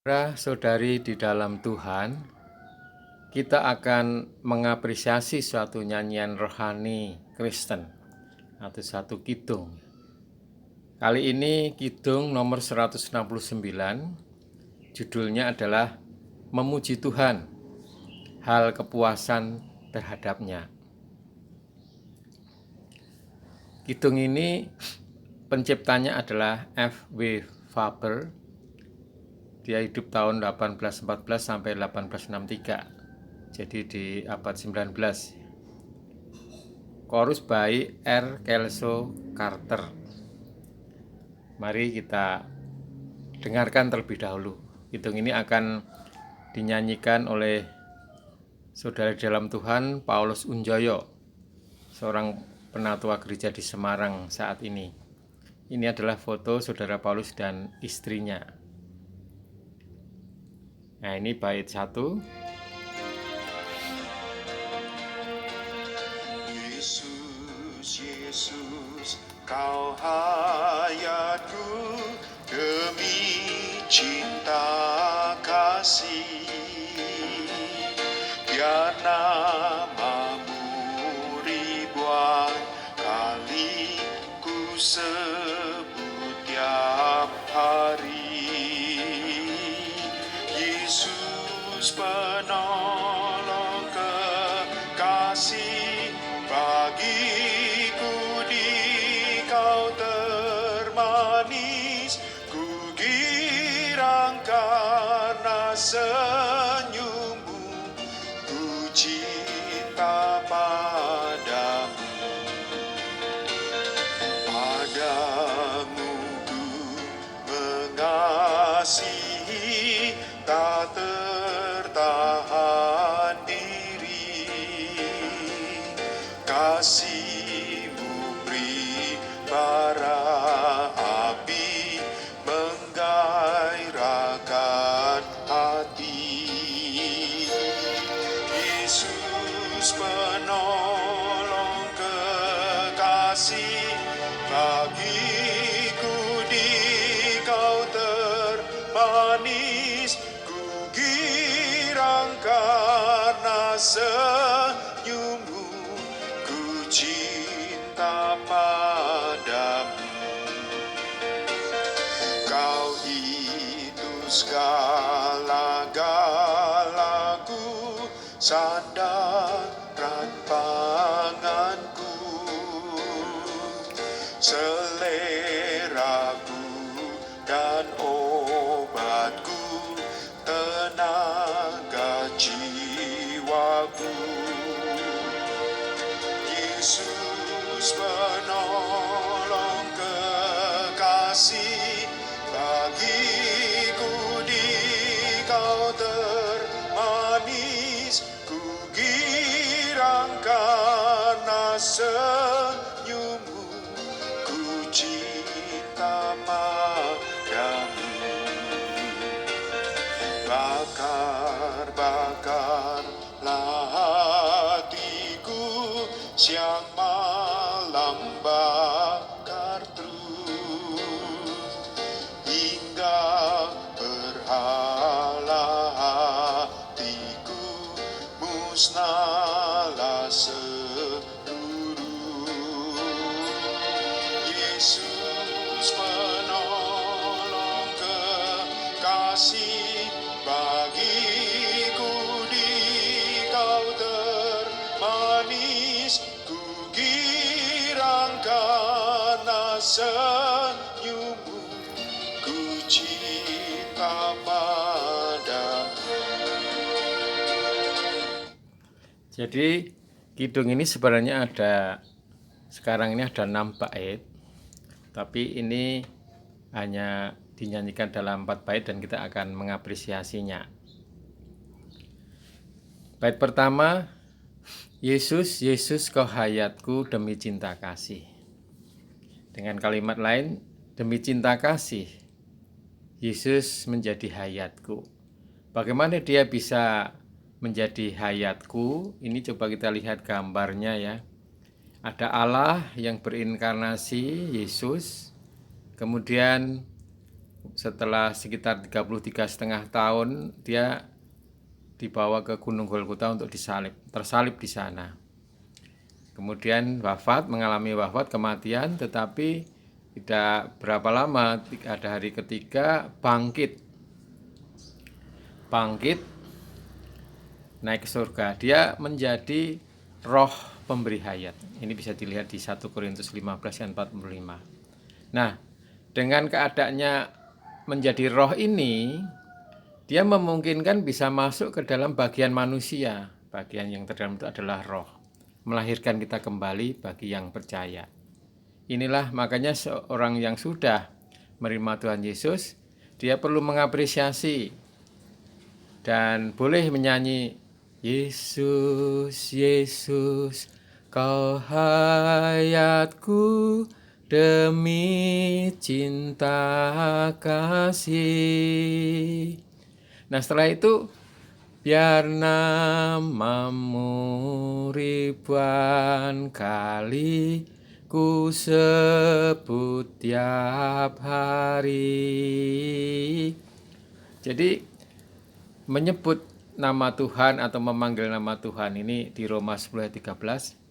Saudara-saudari di dalam Tuhan, kita akan mengapresiasi suatu nyanyian rohani Kristen atau satu kidung. Kali ini kidung nomor 169, judulnya adalah Memuji Tuhan, Hal Kepuasan Terhadapnya. Kidung ini penciptanya adalah F.W. Faber. Dia hidup tahun 1814 sampai 1863. Jadi di abad 19. Chorus by R. Kelso Carter. Mari kita dengarkan terlebih dahulu. Kidung ini akan dinyanyikan oleh saudara dalam Tuhan Paulus Unjoyo, seorang penatua gereja di Semarang saat ini. Ini adalah foto saudara Paulus dan istrinya. Nah, ini bait 1. Yesus, Yesus, Kau hayatku demi cinta kasih. Biar namamu ribuan kali ku sebut tiap hari. Yesus penolong kekasih, bagiku di Kau termanis, ku girang karena senyummu, ku cinta padamu. Padamu ku mengasihi, tak tertahan diri. Kasih-Mu beri bara api, menggairahkan hati. Yesus penolong kekasih, bagiku di Kau termanis, ku girang karena senyummu, ku cinta padamu. Kau itu segala-galaku, sandaran panganku, seleraku dan obatku, tenaga jiwaku. Yesus penolong kekasih, bagiku di Kau termanis, ku girang karena senyummu, ku cinta padamu. Bakar-bakarlah hatiku, siang malam bakar terus, hingga berhala hatiku musnahlah seluruh. Yesus penolong kekasih, bagiku di Kau termanis, ku girang karena senyummu, ku cinta padamu. Jadi kidung ini sebenarnya sekarang ini ada 6 bait, tapi ini hanya dinyanyikan dalam 4 bait dan kita akan mengapresiasinya. Bait pertama, Yesus, Yesus Kau hayatku demi cinta kasih. Dengan kalimat lain, demi cinta kasih, Yesus menjadi hayatku. Bagaimana dia bisa menjadi hayatku? Ini coba kita lihat gambarnya ya. Ada Allah yang berinkarnasi, Yesus. Kemudian setelah sekitar 33,5 tahun dia dibawa ke Gunung Golgota untuk tersalib di sana. Kemudian mengalami wafat, kematian, tetapi tidak berapa lama, ada hari ketiga bangkit, naik ke surga. Dia menjadi roh pemberi hayat. Ini bisa dilihat di 1 Korintus 15 ayat 45. Nah, dengan keadaannya menjadi roh ini, dia memungkinkan bisa masuk ke dalam bagian manusia. Bagian yang terdalam itu adalah roh, melahirkan kita kembali bagi yang percaya. Inilah makanya seorang yang sudah menerima Tuhan Yesus, dia perlu mengapresiasi dan boleh menyanyi, Yesus, Yesus, Kau hayatku demi cinta kasih. Nah, setelah itu, biar namamu ribuan kali ku sebut tiap hari. Jadi menyebut nama Tuhan atau memanggil nama Tuhan ini di Roma 10 ayat 13.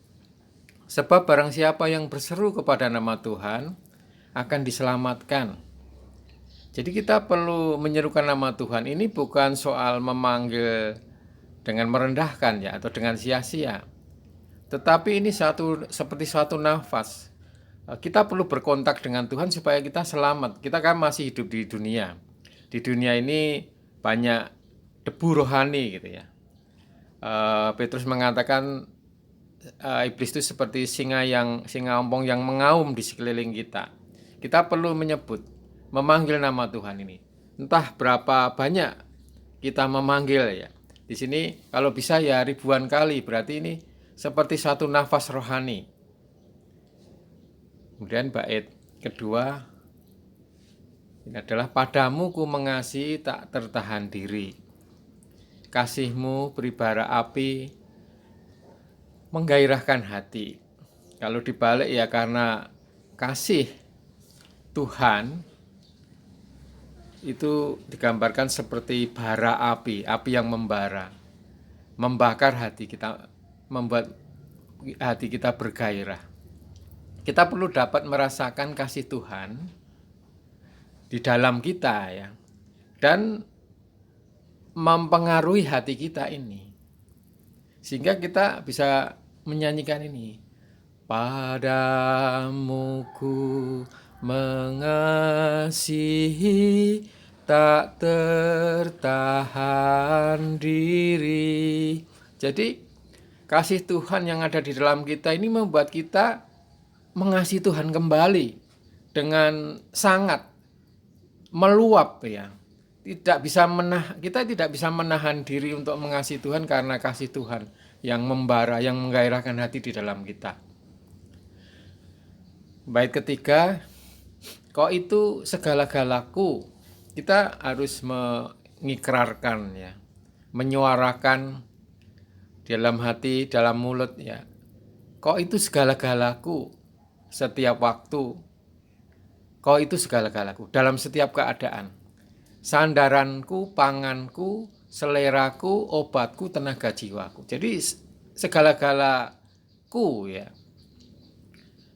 Sebab barang siapa yang berseru kepada nama Tuhan akan diselamatkan. Jadi kita perlu menyerukan nama Tuhan. Ini bukan soal memanggil dengan merendahkan ya, atau dengan sia-sia. Tetapi ini seperti suatu nafas. Kita perlu berkontak dengan Tuhan supaya kita selamat. Kita kan masih hidup di dunia. Di dunia ini banyak debu rohani gitu ya. Petrus mengatakan iblis itu seperti singa ompong yang mengaum di sekeliling kita. Kita perlu memanggil nama Tuhan ini. Entah berapa banyak kita memanggil ya. Di sini kalau bisa ya ribuan kali, berarti ini seperti satu nafas rohani. Kemudian bait kedua ini adalah padamu ku mengasihi tak tertahan diri. Kasihmu beribara api menggairahkan hati. Kalau dibalik ya karena kasih Tuhan itu digambarkan seperti bara api yang membara, membakar hati kita, membuat hati kita bergairah. Kita perlu dapat merasakan kasih Tuhan di dalam kita ya, dan mempengaruhi hati kita ini, sehingga kita bisa menyanyikan ini. Padamu ku mengasihi tak tertahan diri. Jadi kasih Tuhan yang ada di dalam kita ini membuat kita mengasihi Tuhan kembali dengan sangat meluap ya. Kita tidak bisa menahan diri untuk mengasihi Tuhan karena kasih Tuhan yang membara, yang menggairahkan hati di dalam kita. Bait ketiga, kau itu segala-galaku. Kita harus mengikrarkan ya, menyuarakan dalam hati, dalam mulut ya. Kau itu segala-galaku setiap waktu. Kau itu segala-galaku dalam setiap keadaan. Sandaranku, panganku, seleraku, obatku, tenaga jiwaku. Jadi segala-galaku ya.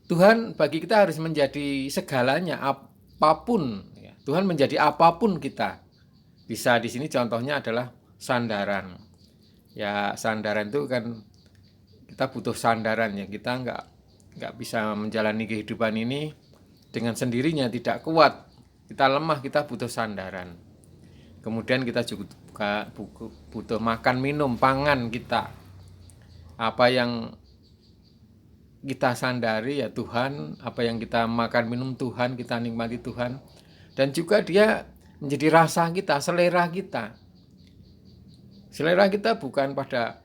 Tuhan bagi kita harus menjadi segalanya, apapun ya. Tuhan menjadi apapun kita. Bisa di sini contohnya adalah sandaran. Ya, sandaran itu kan kita butuh sandaran ya. Kita nggak bisa menjalani kehidupan ini dengan sendirinya, tidak kuat. Kita lemah, kita butuh sandaran. Kemudian kita juga butuh makan, minum, pangan kita. Apa yang kita sandari ya Tuhan, apa yang kita makan minum Tuhan, kita nikmati Tuhan. Dan juga dia menjadi rasa kita, selera kita. Selera kita bukan pada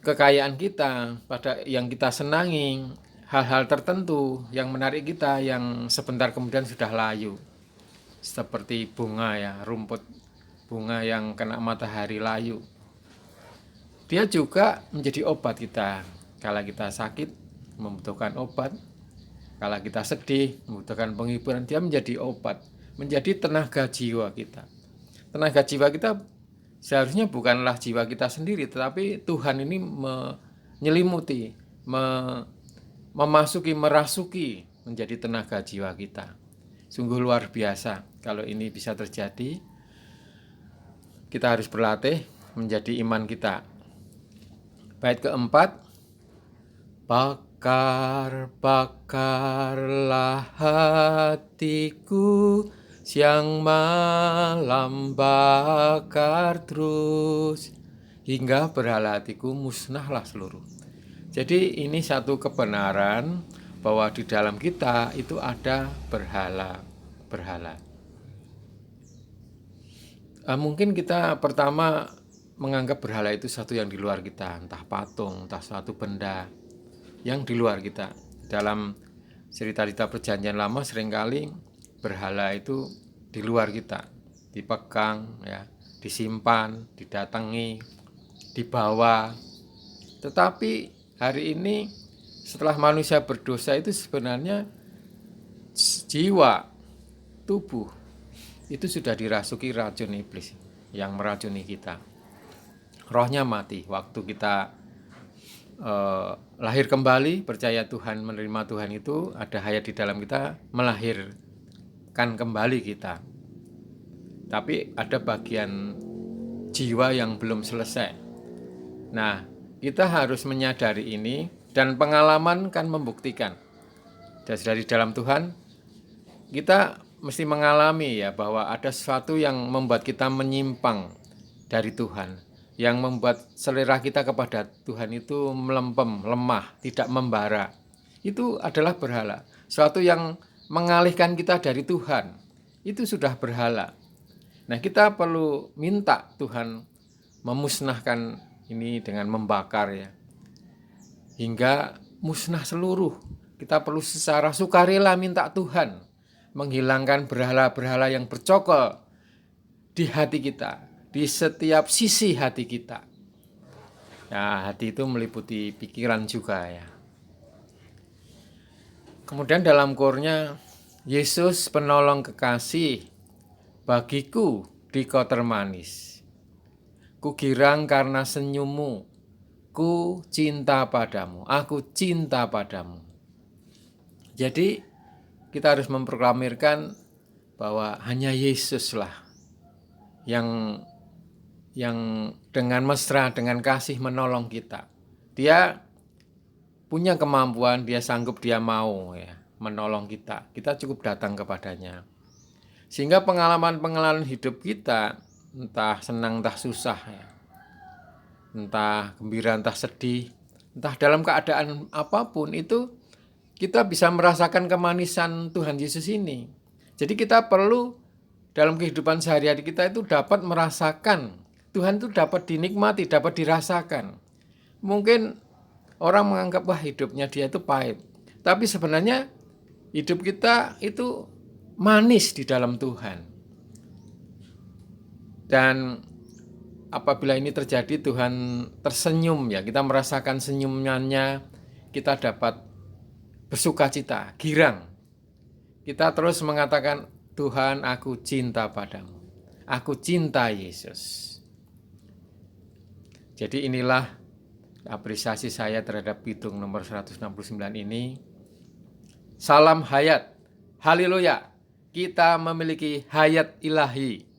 kekayaan kita, pada yang kita senangi, hal-hal tertentu yang menarik kita, yang sebentar kemudian sudah layu. Seperti bunga ya, rumput bunga yang kena matahari layu. Dia juga menjadi obat kita. Kalau kita sakit, membutuhkan obat. Kalau kita sedih, membutuhkan penghiburan, dia menjadi obat. menjadi tenaga jiwa kita. Tenaga jiwa kita seharusnya bukanlah jiwa kita sendiri, tetapi Tuhan ini menyelimuti, memasuki, merasuki menjadi tenaga jiwa kita. Sungguh luar biasa kalau ini bisa terjadi. Kita harus berlatih menjadi iman kita. Bait keempat, bakar-bakarlah hatiku, siang malam bakar terus, hingga berhala hatiku musnahlah seluruh. Jadi ini satu kebenaran bahwa di dalam kita itu ada berhala. Mungkin kita pertama menganggap berhala itu satu yang di luar kita, entah patung, entah suatu benda yang di luar kita. Dalam cerita-cerita perjanjian lama seringkali berhala itu di luar kita, dipegang, ya, disimpan, didatangi, dibawa. Tetapi hari ini setelah manusia berdosa itu sebenarnya jiwa, tubuh itu sudah dirasuki racun iblis yang meracuni kita. Rohnya mati waktu kita lahir kembali, percaya Tuhan, menerima Tuhan, itu ada hayat di dalam kita, melahirkan kembali kita. Tapi ada bagian jiwa yang belum selesai. Nah, kita harus menyadari ini, dan pengalaman kan membuktikan. Dari dalam Tuhan kita mesti mengalami ya bahwa ada sesuatu yang membuat kita menyimpang dari Tuhan, yang membuat selera kita kepada Tuhan itu melempem, lemah, tidak membara. Itu adalah berhala. Sesuatu yang mengalihkan kita dari Tuhan, itu sudah berhala. Nah, kita perlu minta Tuhan memusnahkan ini dengan membakar ya, hingga musnah seluruh. Kita perlu secara sukarela minta Tuhan menghilangkan berhala-berhala yang bercokol di hati kita, di setiap sisi hati kita. Ya, hati itu meliputi pikiran juga ya. Kemudian dalam kornya, Yesus penolong kekasih, bagiku di kau termanis. Ku girang karena senyummu, ku cinta padamu, aku cinta padamu. Jadi kita harus memproklamirkan bahwa hanya Yesuslah yang dengan mesra, dengan kasih menolong kita. Dia punya kemampuan, dia sanggup, dia mau ya menolong kita. Kita cukup datang kepadanya. Sehingga pengalaman-pengalaman hidup kita, entah senang, entah susah ya, entah gembira, entah sedih, entah dalam keadaan apapun, itu kita bisa merasakan kemanisan Tuhan Yesus ini. Jadi kita perlu dalam kehidupan sehari-hari kita itu dapat merasakan Tuhan, itu dapat dinikmati, dapat dirasakan. Mungkin orang menganggap wah hidupnya dia itu pahit, tapi sebenarnya hidup kita itu manis di dalam Tuhan. Dan apabila ini terjadi, Tuhan tersenyum ya, kita merasakan senyumannya, kita dapat bersuka cita, girang. Kita terus mengatakan, Tuhan, aku cinta padamu. Aku cinta Yesus. Jadi inilah apresiasi saya terhadap Pitung nomor 169 ini. Salam hayat. Haleluya. Kita memiliki hayat ilahi.